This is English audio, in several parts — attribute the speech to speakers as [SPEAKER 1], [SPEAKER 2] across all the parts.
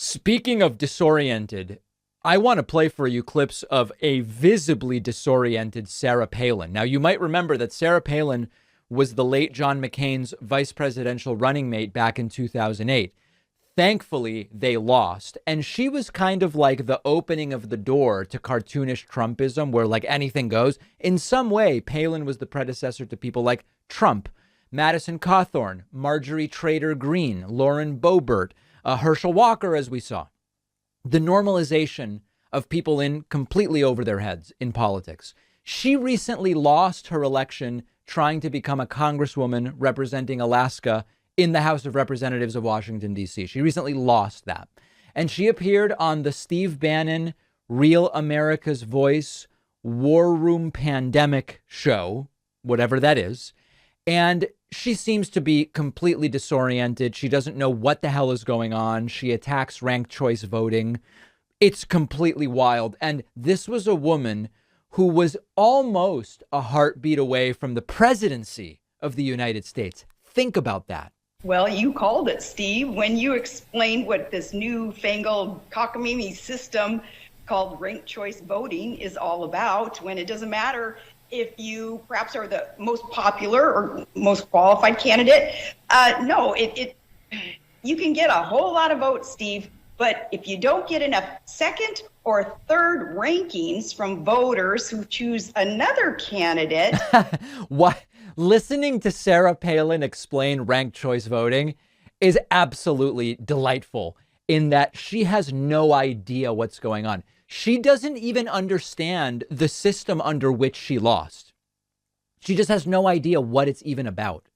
[SPEAKER 1] Speaking of disoriented, I want to play for you clips of a visibly disoriented Sarah Palin. Now, you might remember that Sarah Palin was the late John McCain's vice presidential running mate back in 2008. Thankfully, they lost. And she was kind of like the opening of the door to cartoonish Trumpism, where like anything goes. In some way, Palin was the predecessor to people like Trump, Madison Cawthorn, Marjorie Trader Greene, Lauren Boebert, Herschel Walker, as we saw. The normalization of people in completely over their heads in politics. She recently lost her election trying to become a congresswoman representing Alaska in the House of Representatives of Washington, D.C. She recently lost that. And she appeared on the Steve Bannon Real America's Voice War Room Pandemic show, whatever that is. And she seems to be completely disoriented. She doesn't know what the hell is going on. She attacks ranked choice voting. It's completely wild. And this was a woman who was almost a heartbeat away from the presidency of the United States. Think about that.
[SPEAKER 2] Well, you called it, Steve, when you explained what this newfangled cockamamie system called ranked choice voting is all about, when it doesn't matter if you perhaps are the most popular or most qualified candidate. You can get a whole lot of votes, Steve, but if you don't get enough second or third rankings from voters who choose another candidate.
[SPEAKER 1] What? Listening to Sarah Palin explain ranked choice voting is absolutely delightful in that she has no idea what's going on. She doesn't even understand the system under which she lost. She just has no idea what it's even about.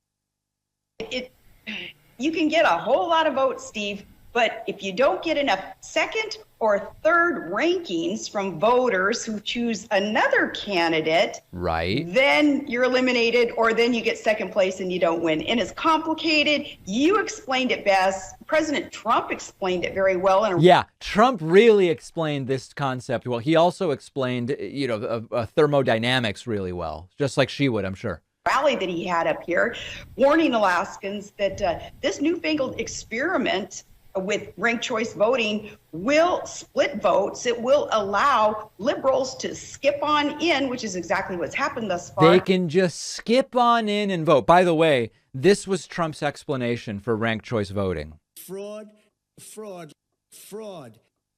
[SPEAKER 2] You can get a whole lot of votes, Steve, but if you don't get enough second or third rankings from voters who choose another candidate,
[SPEAKER 1] right,
[SPEAKER 2] then you're eliminated, or then you get second place and you don't win. And it's complicated. You explained it best. President Trump explained it very well.
[SPEAKER 1] Yeah, Trump really explained this concept well. He also explained, thermodynamics really well, just like she would, I'm sure.
[SPEAKER 2] Rally that he had up here, warning Alaskans that this newfangled experiment with ranked choice voting will split votes. It will allow liberals to skip on in, which is exactly what's happened thus far.
[SPEAKER 1] They can just skip on in and vote. By the way, this was Trump's explanation for ranked choice voting.
[SPEAKER 3] Fraud.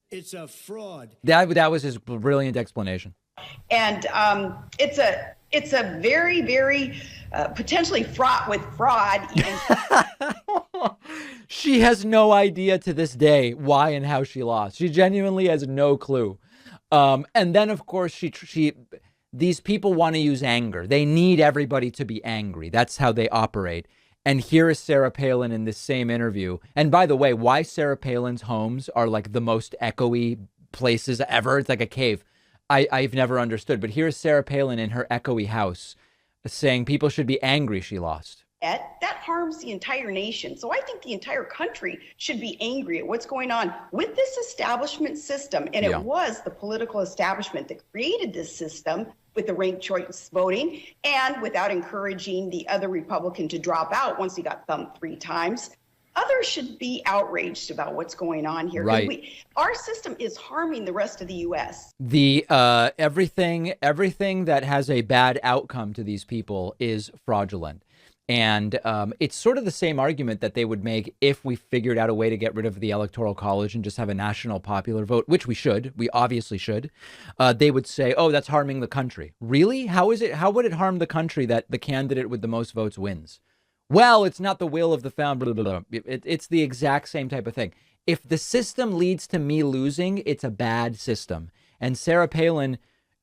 [SPEAKER 3] It's a fraud.
[SPEAKER 1] That was his brilliant explanation.
[SPEAKER 2] And it's a very, very potentially fraught with fraud.
[SPEAKER 1] She has no idea to this day why and how she lost. She genuinely has no clue. And then, of course, these people want to use anger. They need everybody to be angry. That's how they operate. And here is Sarah Palin in this same interview. And by the way, why Sarah Palin's homes are like the most echoey places ever. It's like a cave. I've never understood. But here's Sarah Palin in her echoey house saying people should be angry she lost.
[SPEAKER 2] That harms the entire nation. So I think the entire country should be angry at what's going on with this establishment system. And it was the political establishment that created this system with the ranked choice voting, and without encouraging the other Republican to drop out once he got thumped 3 times. Others should be outraged about what's going on here.
[SPEAKER 1] Right.
[SPEAKER 2] Our system is harming the rest of the U.S.
[SPEAKER 1] Everything that has a bad outcome to these people is fraudulent. And it's sort of the same argument that they would make if we figured out a way to get rid of the Electoral College and just have a national popular vote, which we should. We obviously should. They would say, oh, that's harming the country. Really? How would it harm the country that the candidate with the most votes wins? Well, it's not the will of the founder. It's the exact same type of thing. If the system leads to me losing, it's a bad system. And Sarah Palin,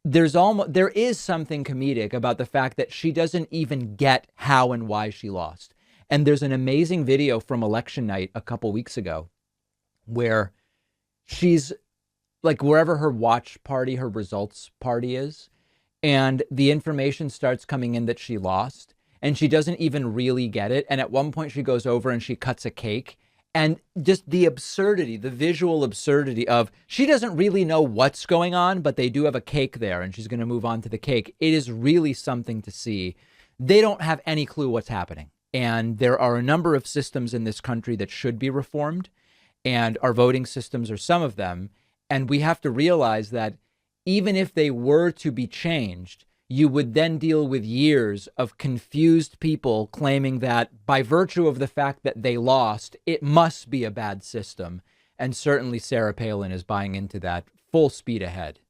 [SPEAKER 1] there is something comedic about the fact that she doesn't even get how and why she lost. And there's an amazing video from election night a couple weeks ago where she's like wherever her watch party, her results party is, and the information starts coming in that she lost. And she doesn't even really get it. And at one point she goes over and she cuts a cake. And just the absurdity, the visual absurdity of she doesn't really know what's going on, but they do have a cake there and she's going to move on to the cake. It is really something to see. They don't have any clue what's happening. And there are a number of systems in this country that should be reformed. and our voting systems are some of them. And we have to realize that even if they were to be changed, you would then deal with years of confused people claiming that by virtue of the fact that they lost, it must be a bad system. And certainly Sarah Palin is buying into that full speed ahead.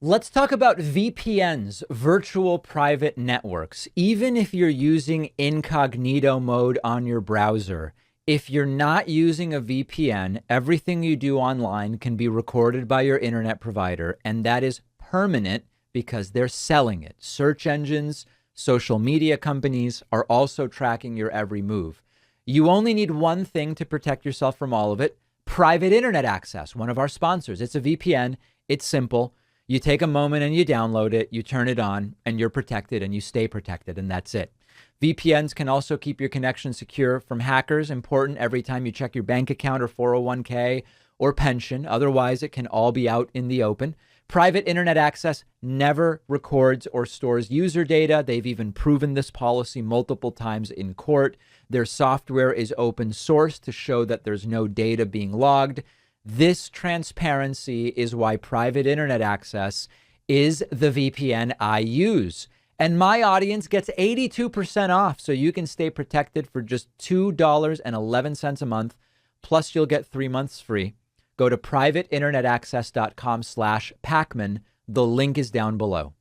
[SPEAKER 1] Let's talk about VPNs, virtual private networks. Even if you're using incognito mode on your browser, if you're not using a VPN, everything you do online can be recorded by your internet provider, and that is permanent because they're selling it. Search engines, social media companies are also tracking your every move. You only need one thing to protect yourself from all of it: private internet access, one of our sponsors. It's a VPN. It's simple. You take a moment and you download it, you turn it on, and you're protected and you stay protected, and that's it. VPNs can also keep your connection secure from hackers. Important every time you check your bank account or 401k or pension. Otherwise, it can all be out in the open. Private internet access never records or stores user data. They've even proven this policy multiple times in court. Their software is open source to show that there's no data being logged. This transparency is why private internet access is the VPN I use. And my audience gets 82% off, so you can stay protected for just $2.11 a month. Plus, you'll get 3 months free. Go to privateinternetaccess.com/Pacman. The link is down below.